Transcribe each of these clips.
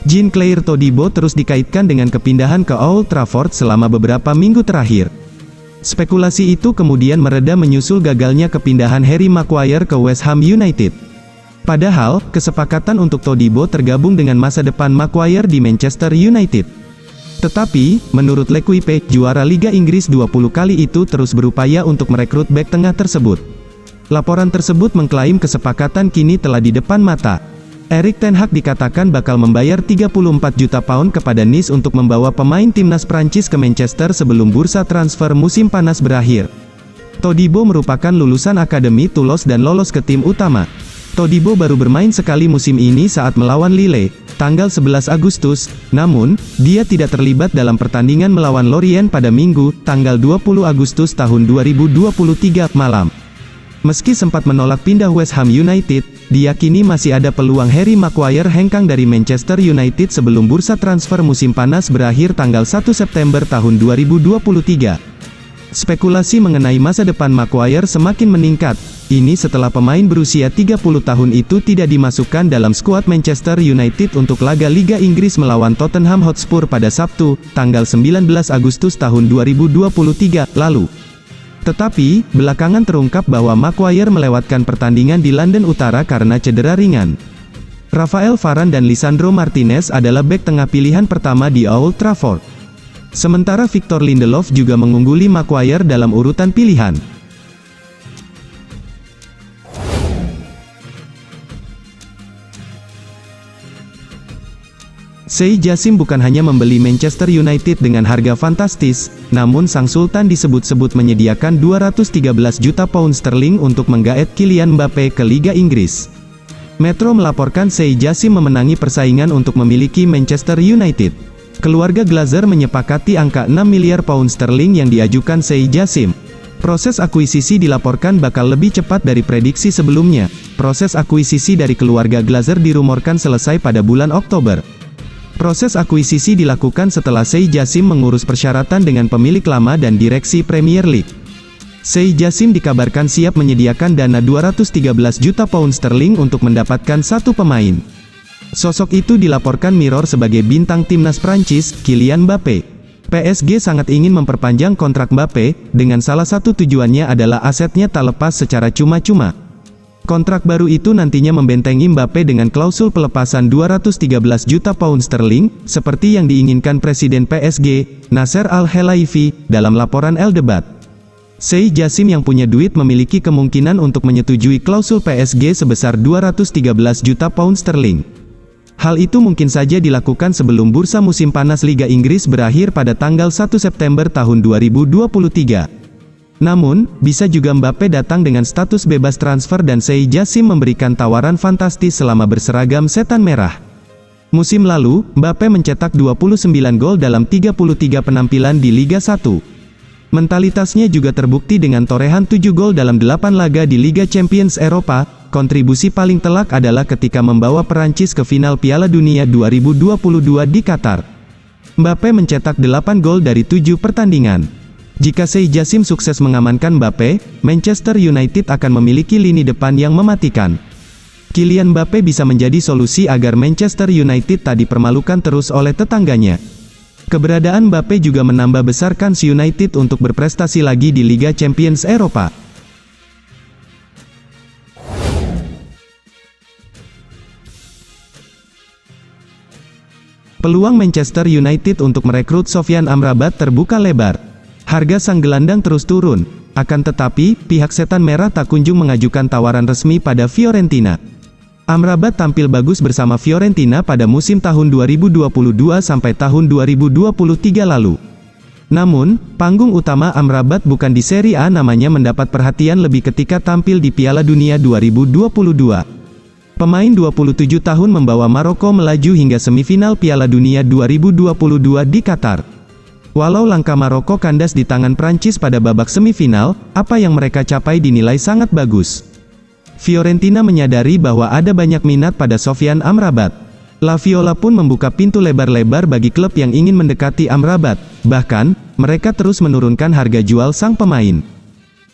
Jean-Clair Todibo terus dikaitkan dengan kepindahan ke Old Trafford selama beberapa minggu terakhir. Spekulasi itu kemudian mereda menyusul gagalnya kepindahan Harry Maguire ke West Ham United. Padahal, kesepakatan untuk Todibo tergabung dengan masa depan Maguire di Manchester United. Tetapi, menurut L'Equipe, juara Liga Inggris 20 kali itu terus berupaya untuk merekrut bek tengah tersebut. Laporan tersebut mengklaim kesepakatan kini telah di depan mata. Erik ten Hag dikatakan bakal membayar 34 juta pound kepada Nice untuk membawa pemain timnas Prancis ke Manchester sebelum bursa transfer musim panas berakhir. Todibo merupakan lulusan Akademi Toulouse dan lolos ke tim utama. Todibo baru bermain sekali musim ini saat melawan Lille, tanggal 11 Agustus, namun, dia tidak terlibat dalam pertandingan melawan Lorient pada Minggu, tanggal 20 Agustus tahun 2023, malam. Meski sempat menolak pindah West Ham United, diyakini masih ada peluang Harry Maguire hengkang dari Manchester United sebelum bursa transfer musim panas berakhir tanggal 1 September tahun 2023. Spekulasi mengenai masa depan Maguire semakin meningkat, ini setelah pemain berusia 30 tahun itu tidak dimasukkan dalam skuad Manchester United untuk laga Liga Inggris melawan Tottenham Hotspur pada Sabtu, tanggal 19 Agustus tahun 2023, lalu. Tetapi, belakangan terungkap bahwa Maguire melewatkan pertandingan di London Utara karena cedera ringan. Rafael Varane dan Lisandro Martinez adalah bek tengah pilihan pertama di Old Trafford. Sementara Victor Lindelof juga mengungguli Maguire dalam urutan pilihan. Sheikh Jassim bukan hanya membeli Manchester United dengan harga fantastis, namun sang sultan disebut-sebut menyediakan 213 juta pound sterling untuk menggaet Kylian Mbappe ke Liga Inggris. Metro melaporkan Sheikh Jassim memenangi persaingan untuk memiliki Manchester United. Keluarga Glazer menyepakati angka 6 miliar pound sterling yang diajukan Sheikh Jassim. Proses akuisisi dilaporkan bakal lebih cepat dari prediksi sebelumnya. Proses akuisisi dari keluarga Glazer dirumorkan selesai pada bulan Oktober. Proses akuisisi dilakukan setelah Sheikh Jassim mengurus persyaratan dengan pemilik lama dan direksi Premier League. Sheikh Jassim dikabarkan siap menyediakan dana 213 juta pound sterling untuk mendapatkan satu pemain. Sosok itu dilaporkan Mirror sebagai bintang timnas Prancis, Kylian Mbappe. PSG sangat ingin memperpanjang kontrak Mbappe, dengan salah satu tujuannya adalah asetnya tak lepas secara cuma-cuma. Kontrak baru itu nantinya membentengi Mbappe dengan klausul pelepasan 213 juta pound sterling, seperti yang diinginkan Presiden PSG, Nasser Al-Khelaifi, dalam laporan El Debat. Sheikh Jassim yang punya duit memiliki kemungkinan untuk menyetujui klausul PSG sebesar 213 juta pound sterling. Hal itu mungkin saja dilakukan sebelum bursa musim panas Liga Inggris berakhir pada tanggal 1 September tahun 2023. Namun, bisa juga Mbappe datang dengan status bebas transfer dan Sheikh Jassim memberikan tawaran fantastis selama berseragam setan merah. Musim lalu, Mbappe mencetak 29 gol dalam 33 penampilan di Liga 1. Mentalitasnya juga terbukti dengan torehan 7 gol dalam 8 laga di Liga Champions Eropa. Kontribusi paling telak adalah ketika membawa Perancis ke final Piala Dunia 2022 di Qatar. Mbappe mencetak 8 gol dari 7 pertandingan. Jika Sheikh Jassim sukses mengamankan Mbappe, Manchester United akan memiliki lini depan yang mematikan. Kylian Mbappe bisa menjadi solusi agar Manchester United tak dipermalukan terus oleh tetangganya. Keberadaan Mbappe juga menambah besar kans United untuk berprestasi lagi di Liga Champions Eropa. Peluang Manchester United untuk merekrut Sofyan Amrabat terbuka lebar. Harga sang gelandang terus turun, akan tetapi, pihak setan merah tak kunjung mengajukan tawaran resmi pada Fiorentina. Amrabat tampil bagus bersama Fiorentina pada musim tahun 2022 sampai tahun 2023 lalu. Namun, panggung utama Amrabat bukan di Serie A, namanya mendapat perhatian lebih ketika tampil di Piala Dunia 2022. Pemain 27 tahun membawa Maroko melaju hingga semifinal Piala Dunia 2022 di Qatar. Walau langkah Maroko kandas di tangan Prancis pada babak semifinal, apa yang mereka capai dinilai sangat bagus. Fiorentina menyadari bahwa ada banyak minat pada Sofyan Amrabat. La Viola pun membuka pintu lebar-lebar bagi klub yang ingin mendekati Amrabat. Bahkan, mereka terus menurunkan harga jual sang pemain.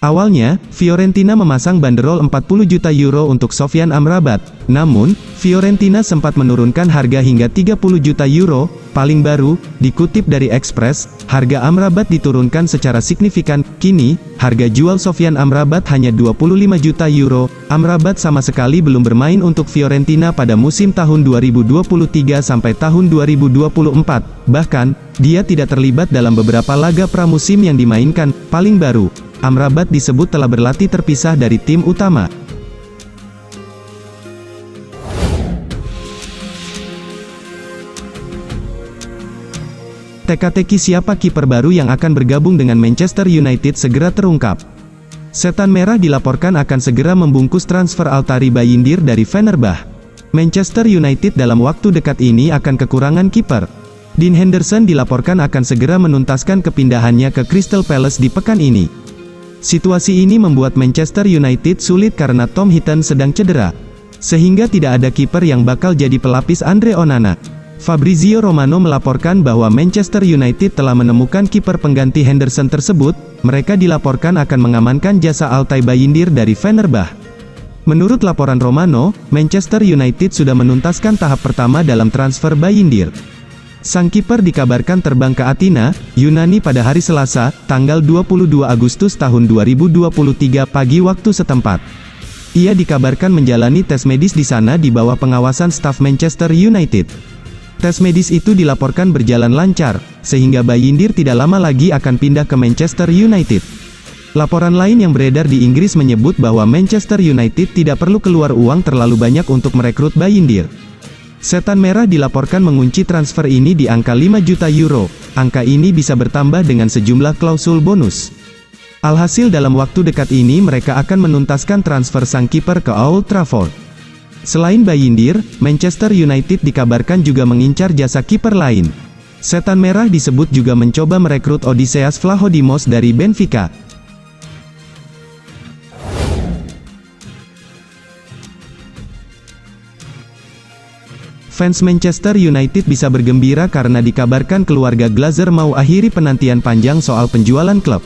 Awalnya, Fiorentina memasang banderol 40 juta euro untuk Sofyan Amrabat, namun, Fiorentina sempat menurunkan harga hingga 30 juta euro. Paling baru, dikutip dari Express, harga Amrabat diturunkan secara signifikan. Kini, harga jual Sofyan Amrabat hanya 25 juta euro. Amrabat sama sekali belum bermain untuk Fiorentina pada musim tahun 2023 sampai tahun 2024. Bahkan, dia tidak terlibat dalam beberapa laga pramusim yang dimainkan. Paling baru, Amrabat disebut telah berlatih terpisah dari tim utama. Teka-teki siapa kiper baru yang akan bergabung dengan Manchester United segera terungkap. Setan Merah dilaporkan akan segera membungkus transfer Altari Bayindir dari Fenerbahce. Manchester United dalam waktu dekat ini akan kekurangan kiper. Dean Henderson dilaporkan akan segera menuntaskan kepindahannya ke Crystal Palace di pekan ini. Situasi ini membuat Manchester United sulit karena Tom Heaton sedang cedera, sehingga tidak ada kiper yang bakal jadi pelapis Andre Onana. Fabrizio Romano melaporkan bahwa Manchester United telah menemukan kiper pengganti Henderson tersebut. Mereka dilaporkan akan mengamankan jasa Altay Bayindir dari Fenerbahce. Menurut laporan Romano, Manchester United sudah menuntaskan tahap pertama dalam transfer Bayindir. Sang kiper dikabarkan terbang ke Athena, Yunani pada hari Selasa, tanggal 22 Agustus tahun 2023 pagi waktu setempat. Ia dikabarkan menjalani tes medis di sana di bawah pengawasan staf Manchester United. Tes medis itu dilaporkan berjalan lancar, sehingga Bayindir tidak lama lagi akan pindah ke Manchester United. Laporan lain yang beredar di Inggris menyebut bahwa Manchester United tidak perlu keluar uang terlalu banyak untuk merekrut Bayindir. Setan Merah dilaporkan mengunci transfer ini di angka 5 juta euro. Angka ini bisa bertambah dengan sejumlah klausul bonus. Alhasil dalam waktu dekat ini mereka akan menuntaskan transfer sang kiper ke Old Trafford. Selain Bayindir, Manchester United dikabarkan juga mengincar jasa kiper lain. Setan Merah disebut juga mencoba merekrut Odysseas Vlachodimos dari Benfica. Fans Manchester United bisa bergembira karena dikabarkan keluarga Glazer mau akhiri penantian panjang soal penjualan klub.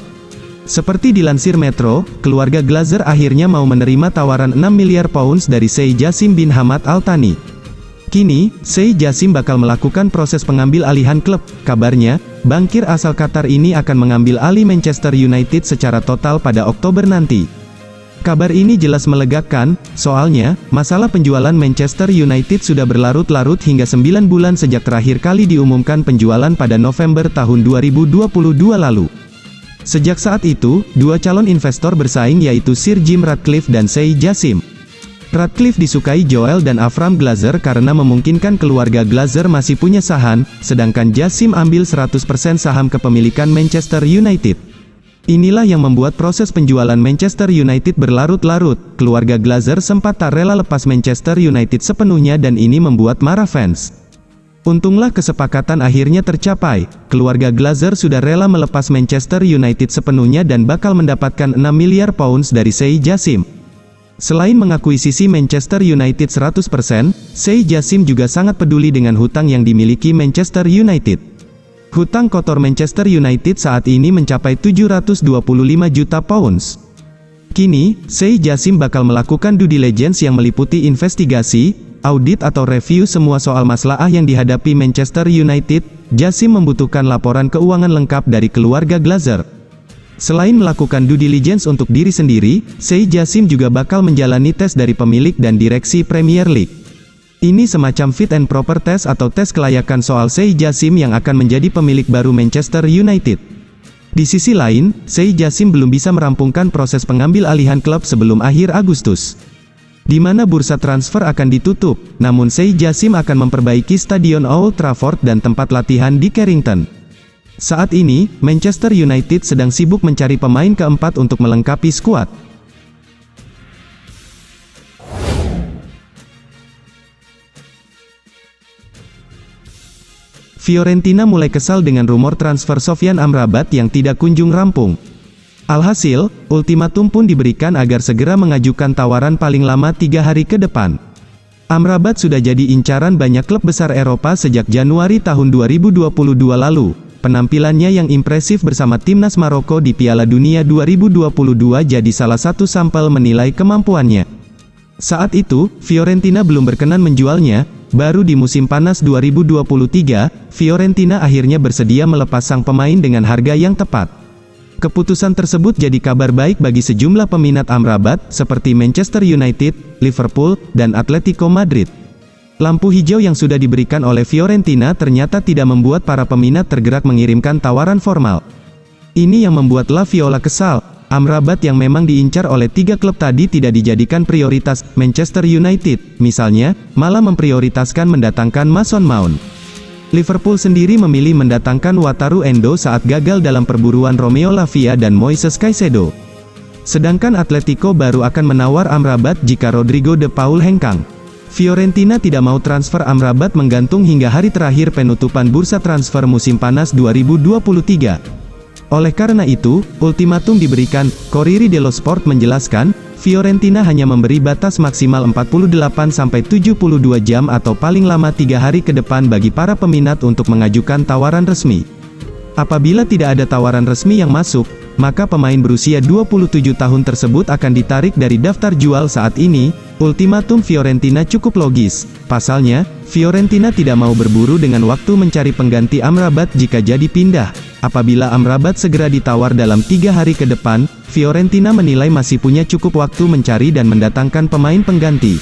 Seperti dilansir Metro, keluarga Glazer akhirnya mau menerima tawaran 6 miliar pounds dari Sheikh Jassim bin Hamad Al Thani. Kini, Sheikh Jassim bakal melakukan proses pengambil alihan klub. Kabarnya, bankir asal Qatar ini akan mengambil alih Manchester United secara total pada Oktober nanti. Kabar ini jelas melegakan, soalnya, masalah penjualan Manchester United sudah berlarut-larut hingga 9 bulan sejak terakhir kali diumumkan penjualan pada November tahun 2022 lalu. Sejak saat itu, dua calon investor bersaing yaitu Sir Jim Ratcliffe dan Sheikh Jassim. Ratcliffe disukai Joel dan Avram Glazer karena memungkinkan keluarga Glazer masih punya saham, sedangkan Jassim ambil 100% saham kepemilikan Manchester United. Inilah yang membuat proses penjualan Manchester United berlarut-larut. Keluarga Glazer sempat tak rela lepas Manchester United sepenuhnya dan ini membuat marah fans. Untunglah kesepakatan akhirnya tercapai. Keluarga Glazer sudah rela melepas Manchester United sepenuhnya dan bakal mendapatkan 6 miliar pounds dari Sheikh Jassim. Selain mengakuisisi Manchester United 100%, Sheikh Jassim juga sangat peduli dengan hutang yang dimiliki Manchester United. Hutang kotor Manchester United saat ini mencapai 725 juta pounds. Kini, Sheikh Jassim bakal melakukan due diligence yang meliputi investigasi, audit atau review semua soal masalah yang dihadapi Manchester United. Jassim membutuhkan laporan keuangan lengkap dari keluarga Glazer. Selain melakukan due diligence untuk diri sendiri, Sheikh Jassim juga bakal menjalani tes dari pemilik dan direksi Premier League. Ini semacam fit and proper test atau tes kelayakan soal Sheikh Jassim yang akan menjadi pemilik baru Manchester United. Di sisi lain, Sheikh Jassim belum bisa merampungkan proses pengambil alihan klub sebelum akhir Agustus, di mana bursa transfer akan ditutup. Namun Sheikh Jassim akan memperbaiki stadion Old Trafford dan tempat latihan di Carrington. Saat ini, Manchester United sedang sibuk mencari pemain keempat untuk melengkapi skuad. Fiorentina mulai kesal dengan rumor transfer Sofyan Amrabat yang tidak kunjung rampung. Alhasil, ultimatum pun diberikan agar segera mengajukan tawaran paling lama 3 hari ke depan. Amrabat sudah jadi incaran banyak klub besar Eropa sejak Januari tahun 2022 lalu. penampilannya yang impresif bersama timnas Maroko di Piala Dunia 2022 jadi salah satu sampel menilai kemampuannya. Saat itu, Fiorentina belum berkenan menjualnya. Baru di musim panas 2023, Fiorentina akhirnya bersedia melepas sang pemain dengan harga yang tepat. Keputusan tersebut jadi kabar baik bagi sejumlah peminat Amrabat, seperti Manchester United, Liverpool, dan Atletico Madrid. Lampu hijau yang sudah diberikan oleh Fiorentina ternyata tidak membuat para peminat tergerak mengirimkan tawaran formal. Ini yang membuat La Viola kesal. Amrabat yang memang diincar oleh 3 klub tadi tidak dijadikan prioritas. Manchester United, misalnya, malah memprioritaskan mendatangkan Mason Mount. Liverpool sendiri memilih mendatangkan Wataru Endo saat gagal dalam perburuan Romeo Lavia dan Moises Caicedo. Sedangkan Atletico baru akan menawar Amrabat jika Rodrigo de Paul hengkang. Fiorentina tidak mau transfer Amrabat menggantung hingga hari terakhir penutupan bursa transfer musim panas 2023. Oleh karena itu, ultimatum diberikan. Corriere dello Sport menjelaskan, Fiorentina hanya memberi batas maksimal 48-72 jam atau paling lama 3 hari ke depan bagi para peminat untuk mengajukan tawaran resmi. Apabila tidak ada tawaran resmi yang masuk, maka pemain berusia 27 tahun tersebut akan ditarik dari daftar jual saat ini. Ultimatum Fiorentina cukup logis. Pasalnya, Fiorentina tidak mau berburu dengan waktu mencari pengganti Amrabat jika jadi pindah. Apabila Amrabat segera ditawar dalam 3 hari ke depan, Fiorentina menilai masih punya cukup waktu mencari dan mendatangkan pemain pengganti.